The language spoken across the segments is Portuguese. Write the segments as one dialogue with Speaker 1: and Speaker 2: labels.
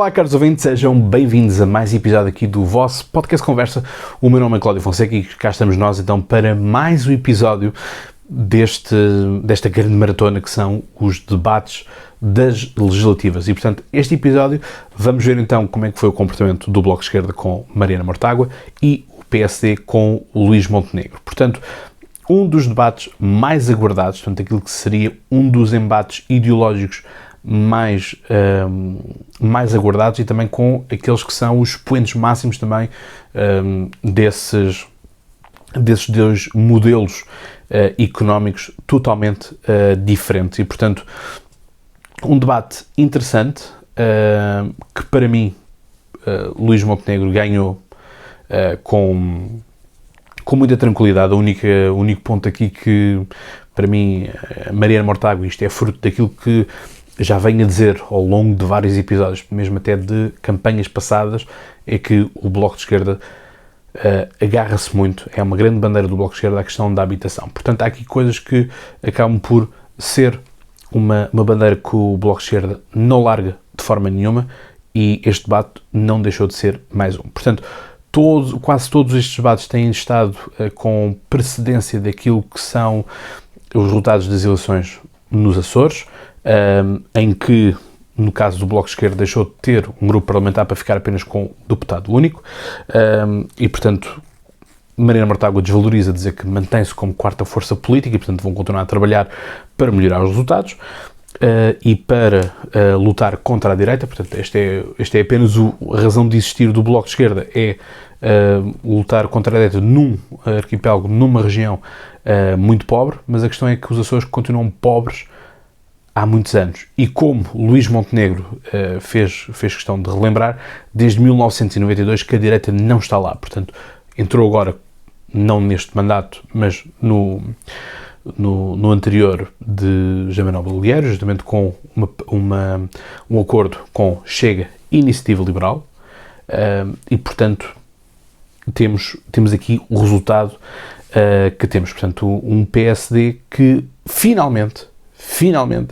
Speaker 1: Olá, caros ouvintes, sejam bem-vindos a mais um episódio aqui do vosso Podcast Conversa. O meu nome é Cláudio Fonseca e cá estamos nós então para mais um episódio desta grande maratona que são os debates das legislativas. E, portanto, este episódio vamos ver então como é que foi o comportamento do Bloco de Esquerda com Mariana Mortágua e o PSD com o Luís Montenegro. Portanto, um dos debates mais aguardados, portanto, aquilo que seria um dos embates ideológicos mais aguardados e também com aqueles que são os expoentes máximos também desses dois modelos económicos totalmente diferentes. E, portanto, um debate interessante que, para mim, Luís Montenegro ganhou com muita tranquilidade. O único ponto aqui que, para mim, Mariana Mortágua, isto é fruto daquilo que já venho a dizer ao longo de vários episódios, mesmo até de campanhas passadas, é que o Bloco de Esquerda agarra-se muito, é uma grande bandeira do Bloco de Esquerda a questão da habitação. Portanto, há aqui coisas que acabam por ser uma bandeira que o Bloco de Esquerda não larga de forma nenhuma e este debate não deixou de ser mais um. Portanto, quase todos estes debates têm estado com precedência daquilo que são os resultados das eleições nos Açores, em que, no caso do Bloco de Esquerda, deixou de ter um grupo parlamentar para ficar apenas com deputado único, e, portanto, Mariana Mortágua desvaloriza dizer que mantém-se como quarta força política e, portanto, vão continuar a trabalhar para melhorar os resultados e para lutar contra a direita. Portanto, este é apenas a razão de existir do Bloco de Esquerda, é lutar contra a direita num arquipélago, numa região muito pobre, mas a questão é que os Açores continuam pobres há muitos anos. E como Luís Montenegro fez questão de relembrar, desde 1992 que a direita não está lá. Portanto, entrou agora, não neste mandato, mas no anterior de José Manuel Bolieiro, justamente com um acordo com Chega e Iniciativa Liberal, e, portanto, temos aqui o resultado que temos. Portanto, um PSD que finalmente,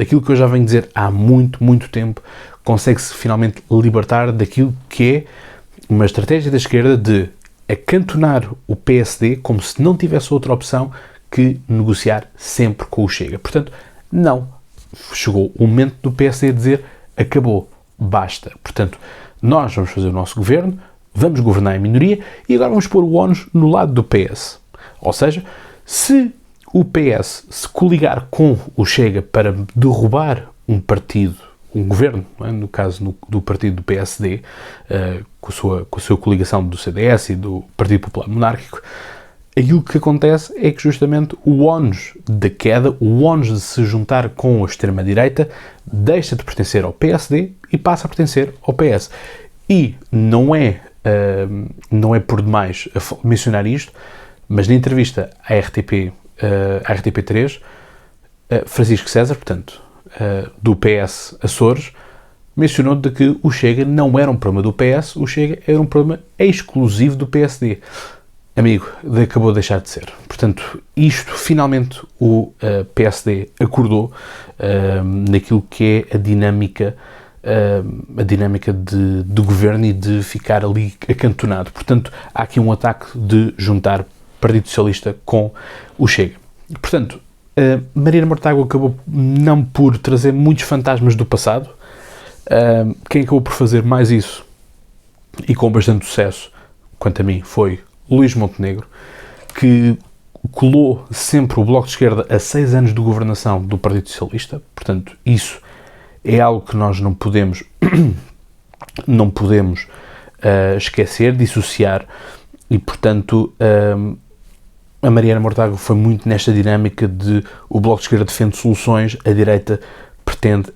Speaker 1: aquilo que eu já venho dizer há muito tempo, consegue-se finalmente libertar daquilo que é uma estratégia da esquerda de acantonar o PSD como se não tivesse outra opção que negociar sempre com o Chega. Portanto, não. Chegou o momento do PSD dizer acabou, basta. Portanto, nós vamos fazer o nosso governo, vamos governar em minoria e agora vamos pôr o ónus no lado do PS. Ou seja, se o PS se coligar com o Chega para derrubar um partido, um governo, não é? No caso do partido do PSD, com a sua coligação do CDS e do Partido Popular Monárquico, aquilo que acontece é que justamente o ónus da queda, o ónus de se juntar com a extrema-direita, deixa de pertencer ao PSD e passa a pertencer ao PS. E não é por demais mencionar isto, mas na entrevista à RTP3, Francisco César, portanto, do PS Açores, mencionou de que o Chega não era um problema do PS, o Chega era um problema exclusivo do PSD. Amigo, acabou de deixar de ser. Portanto, isto, finalmente, o PSD acordou naquilo que é a dinâmica de governo e de ficar ali acantonado. Portanto, há aqui um ataque de juntar Partido Socialista com o Chega. Portanto, Mariana Mortágua acabou não por trazer muitos fantasmas do passado. Quem acabou por fazer mais isso, e com bastante sucesso, quanto a mim, foi Luís Montenegro, que colou sempre o Bloco de Esquerda a 6 anos de governação do Partido Socialista. Portanto, isso é algo que nós não podemos esquecer, dissociar, e, portanto, a Mariana Mortágua foi muito nesta dinâmica de o Bloco de Esquerda defende soluções, a direita pretende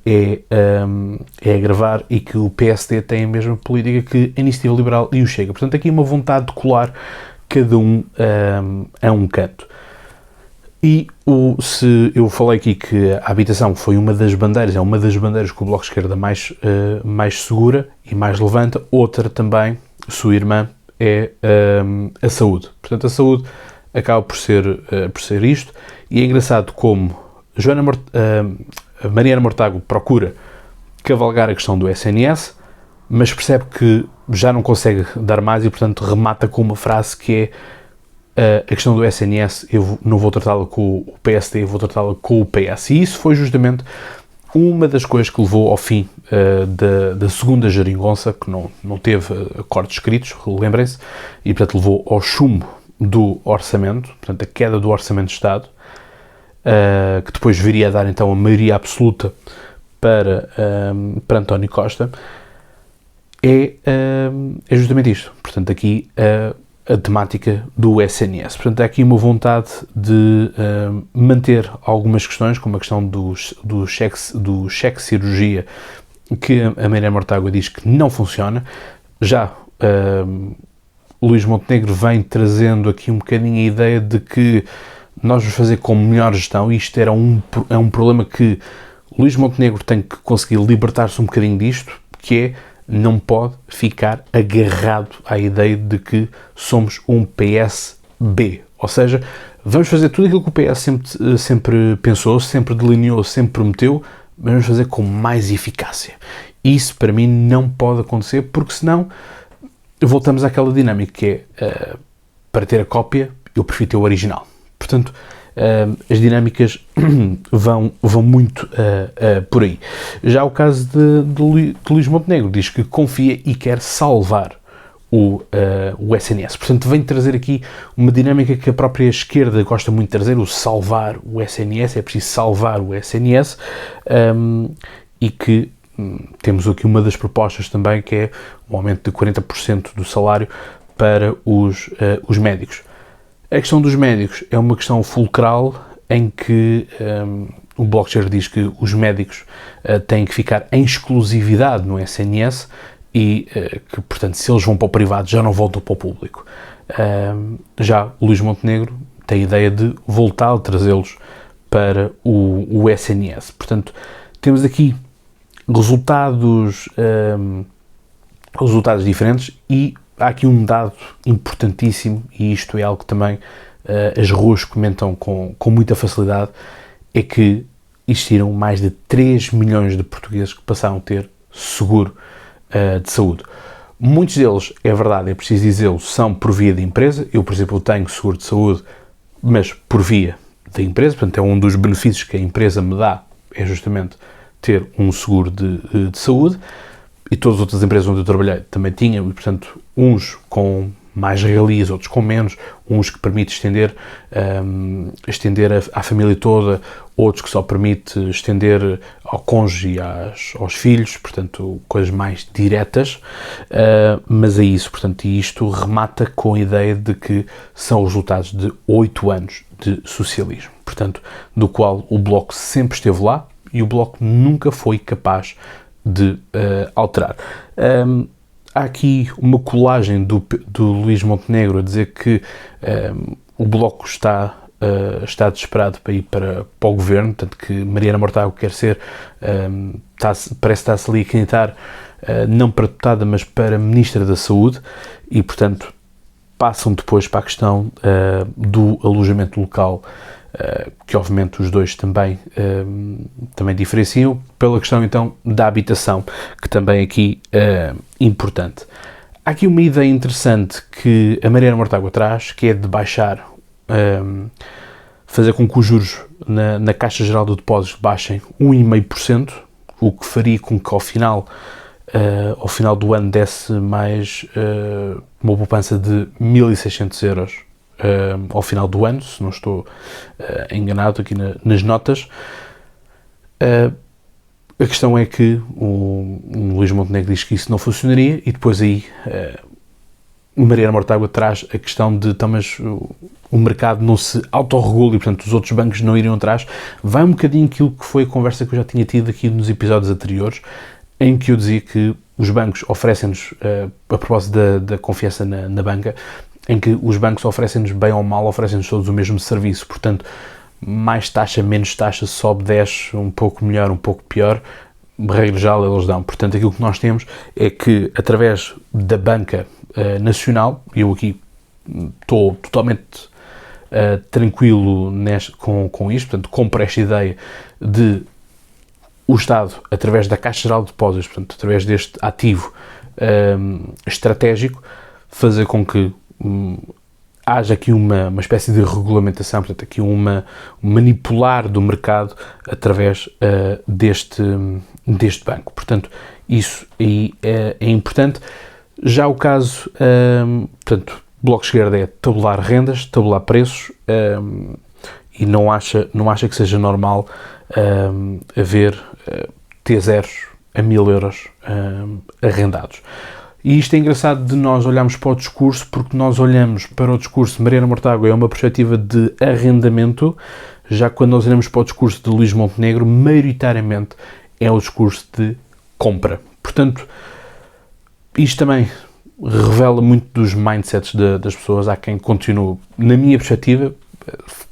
Speaker 1: agravar, e que o PSD tem a mesma política que a Iniciativa Liberal e o Chega. Portanto, aqui uma vontade de colar cada um a um canto. E se eu falei aqui que a habitação foi uma das bandeiras, é uma das bandeiras que o Bloco de Esquerda mais segura e mais levanta, outra também, sua irmã, é a saúde. Portanto, a saúde acaba por ser isto, e é engraçado como Mariana Mortágua procura cavalgar a questão do SNS, mas percebe que já não consegue dar mais e, portanto, remata com uma frase que é: a questão do SNS, eu não vou tratá-la com o PSD, eu vou tratá-la com o PS. E isso foi justamente uma das coisas que levou ao fim da segunda geringonça, que não teve acordos escritos, lembrem-se, e, portanto, levou ao chumbo do orçamento, portanto, a queda do orçamento de Estado, que depois viria a dar, então, a maioria absoluta para António Costa. É justamente isto. Portanto, aqui a temática do SNS. Portanto, há aqui uma vontade de manter algumas questões, como a questão do cheque cirurgia, que a Mariana Mortágua diz que não funciona. Já Luís Montenegro vem trazendo aqui um bocadinho a ideia de que nós vamos fazer com melhor gestão, e isto é um problema que Luís Montenegro tem que conseguir libertar-se um bocadinho disto, que é: não pode ficar agarrado à ideia de que somos um PSB. Ou seja, vamos fazer tudo aquilo que o PS sempre pensou, sempre delineou, sempre prometeu, mas vamos fazer com mais eficácia. Isso, para mim, não pode acontecer, porque senão voltamos àquela dinâmica que é: para ter a cópia, eu prefiro ter o original. Portanto, as dinâmicas vão muito por aí. Já o caso de Luís Montenegro diz que confia e quer salvar o SNS. Portanto, vem trazer aqui uma dinâmica que a própria esquerda gosta muito de trazer: o salvar o SNS. É preciso salvar o SNS, e que temos aqui uma das propostas também, que é um aumento de 40% do salário para os médicos. A questão dos médicos é uma questão fulcral, em que o Bloco de Esquerda diz que os médicos têm que ficar em exclusividade no SNS e que, portanto, se eles vão para o privado, já não voltam para o público. Já o Luís Montenegro tem a ideia de voltar a trazê-los para o SNS. Portanto, temos aqui resultados diferentes, e há aqui um dado importantíssimo, e isto é algo que também as ruas comentam com muita facilidade: é que existiram mais de 3 milhões de portugueses que passaram a ter seguro de saúde. Muitos deles, é verdade, é preciso dizê-lo, são por via de empresa. Eu, por exemplo, tenho seguro de saúde, mas por via da empresa. Portanto, é um dos benefícios que a empresa me dá, é justamente ter um seguro de saúde. E todas as outras empresas onde eu trabalhei também tinham, e, portanto, uns com mais regalias, outros com menos, uns que permite estender à família toda, outros que só permite estender ao cônjuge e aos filhos, portanto, coisas mais diretas, mas é isso, portanto, e isto remata com a ideia de que são os resultados de 8 anos de socialismo, portanto, do qual o Bloco sempre esteve lá, e o Bloco nunca foi capaz de alterar. Há aqui uma colagem do Luís Montenegro a dizer que o Bloco está desesperado para ir para o governo, tanto que Mariana Mortágua quer ser, parece estar-se ali a candidatar, não para deputada, mas para Ministra da Saúde, e, portanto, passam depois para a questão do alojamento local, que obviamente os dois também diferenciam, pela questão então da habitação, que também aqui é importante. Há aqui uma ideia interessante que a Mariana Mortágua traz, que é de baixar, fazer com que os juros na Caixa Geral de Depósitos baixem 1,5%, o que faria com que ao final do ano desse mais uma poupança de 1.600 euros ao final do ano, se não estou enganado aqui nas notas. A questão é que o Luís Montenegro diz que isso não funcionaria, e depois aí Mariana Mortágua traz a questão de mas o mercado não se autorregula e, portanto, os outros bancos não iriam atrás. Vai um bocadinho aquilo que foi a conversa que eu já tinha tido aqui nos episódios anteriores, em que eu dizia que os bancos oferecem-nos, a propósito da confiança na banca, em que os bancos oferecem-nos, bem ou mal, oferecem-nos todos o mesmo serviço. Portanto, mais taxa, menos taxa, sobe, desce, um pouco melhor, um pouco pior, regra geral eles dão. Portanto, aquilo que nós temos é que, através da banca nacional, e eu aqui estou totalmente tranquilo com isto, portanto, compro esta ideia de o Estado, através da Caixa Geral de Depósitos, portanto, através deste ativo, estratégico fazer com que haja aqui uma espécie de regulamentação, portanto, aqui manipular do mercado através deste banco. Portanto, isso aí é importante. Já o caso, portanto, Bloco de Esquerda é tabular rendas, tabular preços, e não acha que seja normal haver T0s a 1000 euros arrendados. E isto é engraçado de nós olharmos para o discurso, porque nós olhamos para o discurso de Mariana Mortágua é uma perspectiva de arrendamento, já quando nós olhamos para o discurso de Luís Montenegro, maioritariamente é o discurso de compra. Portanto, isto também revela muito dos mindsets das pessoas. Há quem continue, na minha perspectiva,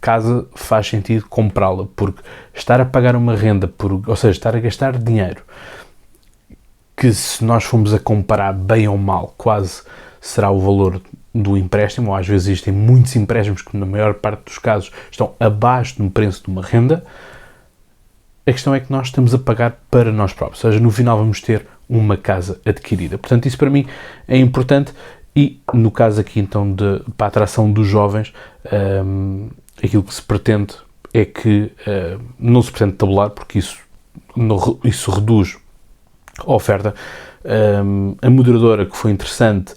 Speaker 1: casa faz sentido comprá-la, porque estar a pagar uma renda, ou seja, estar a gastar dinheiro, que se nós formos a comparar bem ou mal, quase será o valor do empréstimo, ou às vezes existem muitos empréstimos que na maior parte dos casos estão abaixo do preço de uma renda. A questão é que nós estamos a pagar para nós próprios, ou seja, no final vamos ter uma casa adquirida. Portanto, isso para mim é importante e no caso aqui então para a atração dos jovens, aquilo que se pretende é que não se pretende tabular, porque isso reduz a oferta. A moderadora, que foi interessante,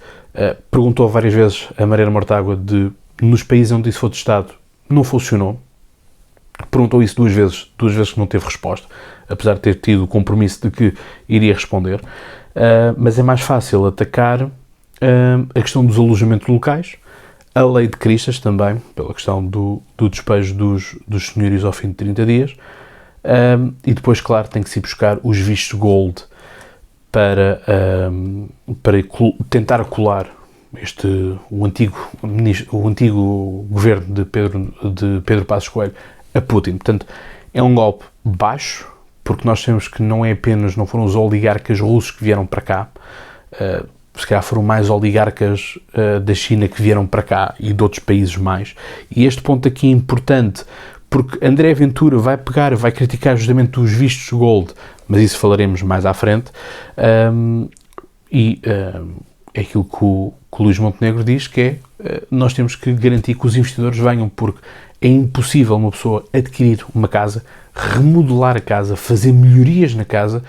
Speaker 1: perguntou várias vezes a Mariana Mortágua nos países onde isso foi testado, não funcionou. Perguntou isso duas vezes que não teve resposta, apesar de ter tido o compromisso de que iria responder. Mas é mais fácil atacar a questão dos alojamentos locais, a lei de Cristas também, pela questão do despejo dos senhorios ao fim de 30 dias, e depois, claro, tem que se ir buscar os vistos gold para tentar colar o antigo governo de Pedro Passos Coelho a Putin. Portanto, é um golpe baixo, porque nós sabemos que não foram os oligarcas russos que vieram para cá, se calhar foram mais oligarcas da China que vieram para cá e de outros países mais. E este ponto aqui é importante, porque André Ventura vai criticar justamente os vistos gold, mas isso falaremos mais à frente, é aquilo que o Luís Montenegro diz, que é nós temos que garantir que os investidores venham, porque é impossível uma pessoa adquirir uma casa, remodelar a casa, fazer melhorias na casa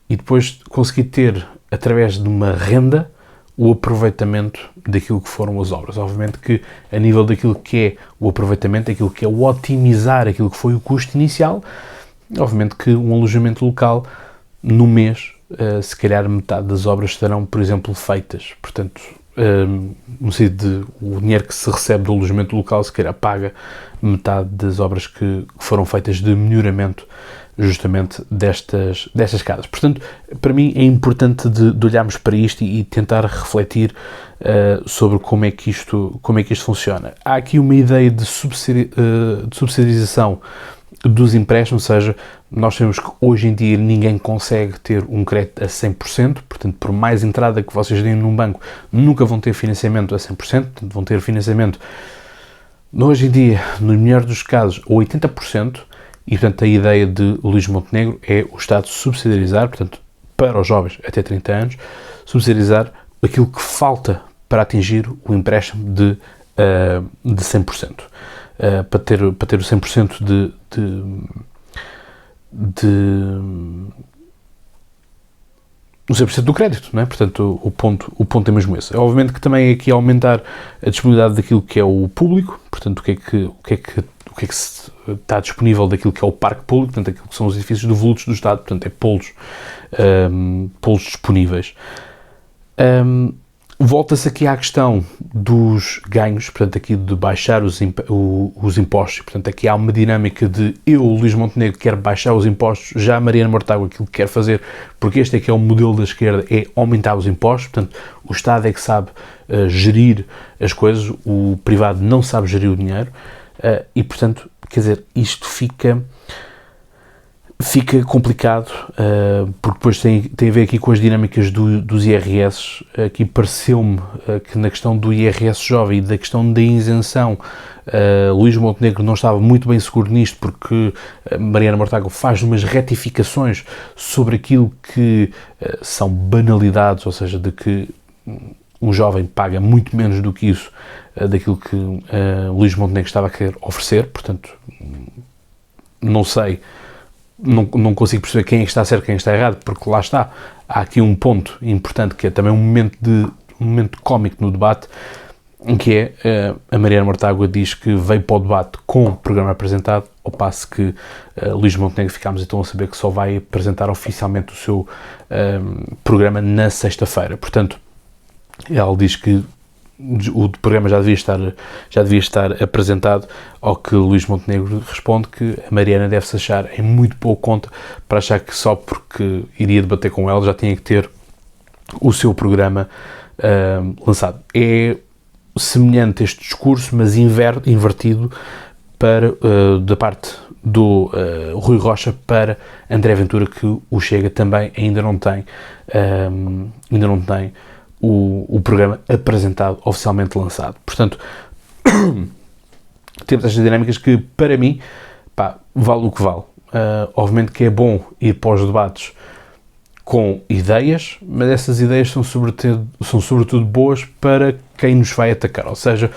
Speaker 1: e depois conseguir ter, através de uma renda, o aproveitamento daquilo que foram as obras. Obviamente que a nível daquilo que é o aproveitamento, aquilo que é o otimizar aquilo que foi o custo inicial, obviamente que um alojamento local, no mês, se calhar metade das obras estarão, por exemplo, feitas. Portanto, no sentido de o dinheiro que se recebe do alojamento local, se calhar paga metade das obras que foram feitas de melhoramento justamente destas casas. Portanto, para mim é importante de olharmos para isto e tentar refletir sobre como é que isto funciona. Há aqui uma ideia de subsidiarização dos empréstimos, ou seja, nós sabemos que hoje em dia ninguém consegue ter um crédito a 100%, portanto, por mais entrada que vocês deem num banco, nunca vão ter financiamento a 100%, portanto, vão ter financiamento, hoje em dia, no melhor dos casos, a 80%, e, portanto, a ideia de Luís Montenegro é o Estado subsidiarizar, portanto, para os jovens até 30 anos, subsidiarizar aquilo que falta para atingir o empréstimo de 100%. Para ter o 100% o 100% do crédito, não é? Portanto, o ponto é mesmo esse. É, obviamente que também é aqui aumentar a disponibilidade daquilo que é o público, portanto, o que é que está disponível daquilo que é o parque público, portanto, aquilo que são os edifícios devolutos do Estado, portanto, é polos disponíveis. Volta-se aqui à questão dos ganhos, portanto, aqui de baixar os impostos, portanto, aqui há uma dinâmica de Luís Montenegro, quero baixar os impostos, já a Mariana Mortágua aquilo que quer fazer, porque este é que é o modelo da esquerda, é aumentar os impostos, portanto, o Estado é que sabe gerir as coisas, o privado não sabe gerir o dinheiro, e, portanto, quer dizer, isto fica fica complicado, porque depois tem a ver aqui com as dinâmicas dos IRS. Aqui pareceu-me que na questão do IRS jovem e da questão da isenção, Luís Montenegro não estava muito bem seguro nisto, porque Mariana Mortágua faz umas retificações sobre aquilo que são banalidades, ou seja, de que um jovem paga muito menos do que isso, daquilo que Luís Montenegro estava a querer oferecer. Portanto, não sei, não consigo perceber quem é que está certo e quem está errado, porque lá está, há aqui um ponto importante que é também um momento cómico no debate, em que a Mariana Mortágua diz que veio para o debate com o programa apresentado, ao passo que Luís Montenegro ficámos então a saber que só vai apresentar oficialmente o seu programa na sexta-feira. Portanto, ela diz que o programa já devia estar apresentado, ao que Luís Montenegro responde que a Mariana deve-se achar em muito pouco conta para achar que só porque iria debater com ela já tinha que ter o seu programa lançado. É semelhante este discurso, mas invertido da parte do Rui Rocha para André Ventura, que o Chega também ainda não tem o programa apresentado, oficialmente lançado. Portanto, temos estas dinâmicas que, para mim, vale o que vale. Obviamente que é bom ir para os debates com ideias, mas essas ideias são sobretudo boas para quem nos vai atacar. Ou seja,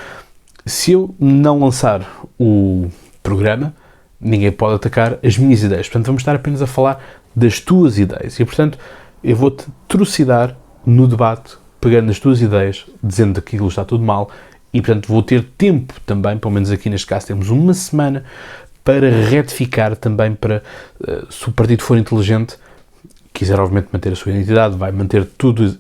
Speaker 1: se eu não lançar o programa, ninguém pode atacar as minhas ideias. Portanto, vamos estar apenas a falar das tuas ideias. E, portanto, eu vou-te trucidar no debate, pegando nas tuas ideias, dizendo que aquilo está tudo mal, e, portanto, vou ter tempo também, pelo menos aqui neste caso temos uma semana, para retificar também, para, se o partido for inteligente, quiser obviamente manter a sua identidade, vai manter tudo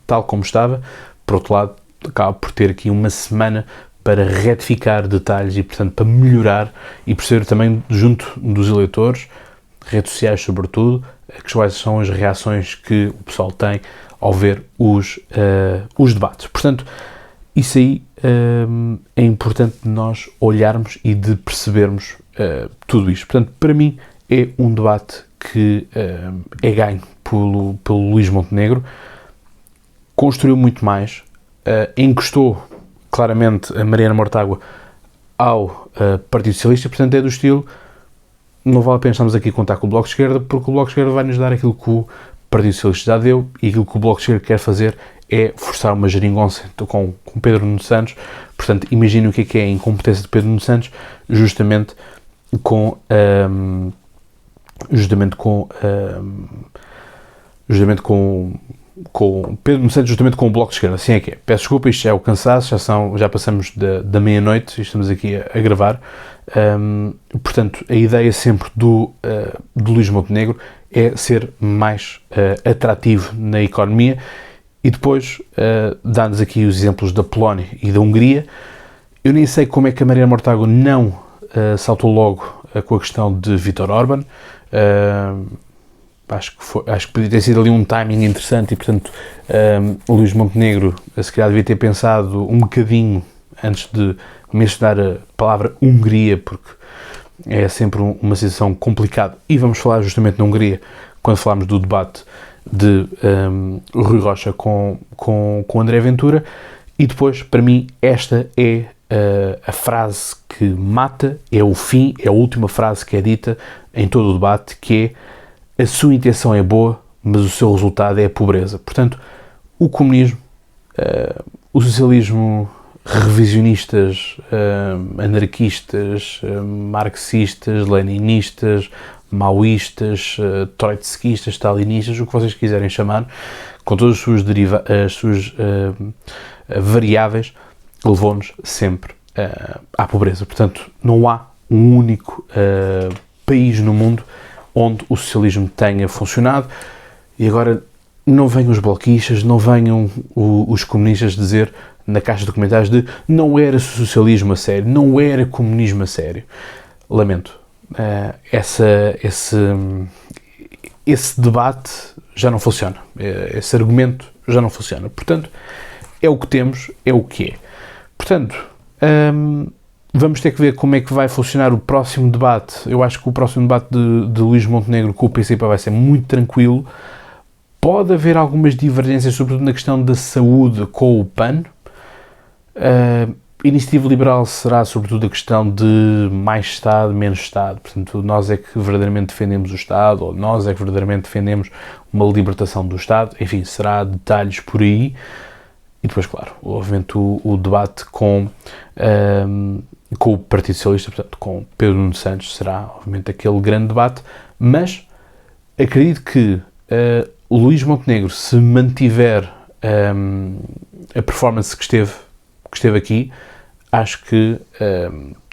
Speaker 1: tal como estava. Por outro lado, acaba por ter aqui uma semana para retificar detalhes e, portanto, para melhorar e perceber também junto dos eleitores, redes sociais sobretudo, quais são as reações que o pessoal tem ao ver os debates. Portanto, isso aí é importante de nós olharmos e de percebermos tudo isto. Portanto, para mim é um debate que é ganho pelo Luís Montenegro, construiu muito mais, encostou claramente a Mariana Mortágua ao Partido Socialista, portanto é do estilo, não vale a pena estarmos aqui a contar com o Bloco de Esquerda, porque o Bloco de Esquerda vai nos dar aquilo que o Partido Socialista já deu, e aquilo que o Bloco de Esquerda quer fazer é forçar uma geringonça com Pedro Nuno Santos. Portanto, imaginem o que é a incompetência de Pedro Nuno Santos, justamente com Pedro Nuno Santos, justamente com o Bloco de Esquerda. Assim é que é. Peço desculpa, isto já é o cansaço, já passamos da meia-noite e estamos aqui a gravar. Portanto, a ideia sempre do Luís Montenegro é ser mais atrativo na economia, e depois dá-nos aqui os exemplos da Polónia e da Hungria. Eu nem sei como é que a Mariana Mortágua não saltou logo com a questão de Viktor Orbán. Acho que podia ter sido ali um timing interessante e, portanto, o Luís Montenegro se calhar devia ter pensado um bocadinho antes de mencionar a palavra Hungria, porque é sempre uma situação complicada, e vamos falar justamente na Hungria quando falarmos do debate de Rui Rocha com André Ventura. E depois, para mim, esta é a frase que mata, é o fim, é a última frase que é dita em todo o debate, que é: a sua intenção é boa, mas o seu resultado é a pobreza. Portanto, o comunismo, o socialismo, revisionistas, anarquistas, marxistas, leninistas, maoístas, trotskistas, stalinistas, o que vocês quiserem chamar, com todas as suas variáveis, levou-nos sempre à pobreza. Portanto, não há um único país no mundo onde o socialismo tenha funcionado. E agora não venham os bloquistas, não venham os comunistas dizer na caixa de comentários de não era socialismo a sério, não era comunismo a sério. Lamento. Esse debate já não funciona. Esse argumento já não funciona. Portanto, é o que temos, é o que é. Portanto, Vamos ter que ver como é que vai funcionar o próximo debate. Eu acho que o próximo debate de Luís Montenegro com o PCP vai ser muito tranquilo. Pode haver algumas divergências, sobretudo na questão da saúde com o PAN. Iniciativa Liberal será sobretudo a questão de mais Estado, menos Estado. Portanto, nós é que verdadeiramente defendemos o Estado, ou nós é que verdadeiramente defendemos uma libertação do Estado. Enfim, será detalhes por aí. E depois, claro, obviamente o debate com o Partido Socialista, portanto, com Pedro Nuno Santos, será obviamente aquele grande debate, mas acredito que o Luís Montenegro, se mantiver a performance que esteve aqui, acho que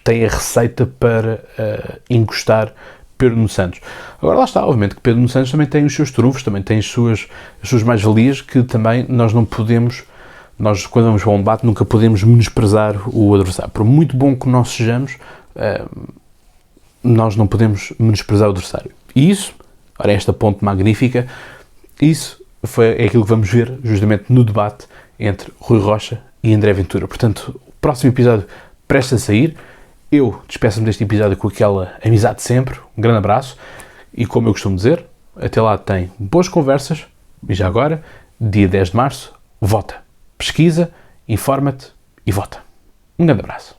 Speaker 1: tem a receita para encostar Pedro Nuno Santos. Agora lá está, obviamente que Pedro Nuno Santos também tem os seus trunfos, também tem as suas mais-valias, que também nós não podemos, quando vamos para um debate, nunca podemos menosprezar o adversário. Por muito bom que nós sejamos, nós não podemos menosprezar o adversário. E isso, ora, esta ponte magnífica, isso é aquilo que vamos ver justamente no debate entre Rui Rocha e André Ventura. Portanto, o próximo episódio presta a sair. Eu despeço-me deste episódio com aquela amizade de sempre. Um grande abraço. E como eu costumo dizer, até lá tem boas conversas. E já agora, dia 10 de março, vota. Pesquisa, informa-te e vota. Um grande abraço.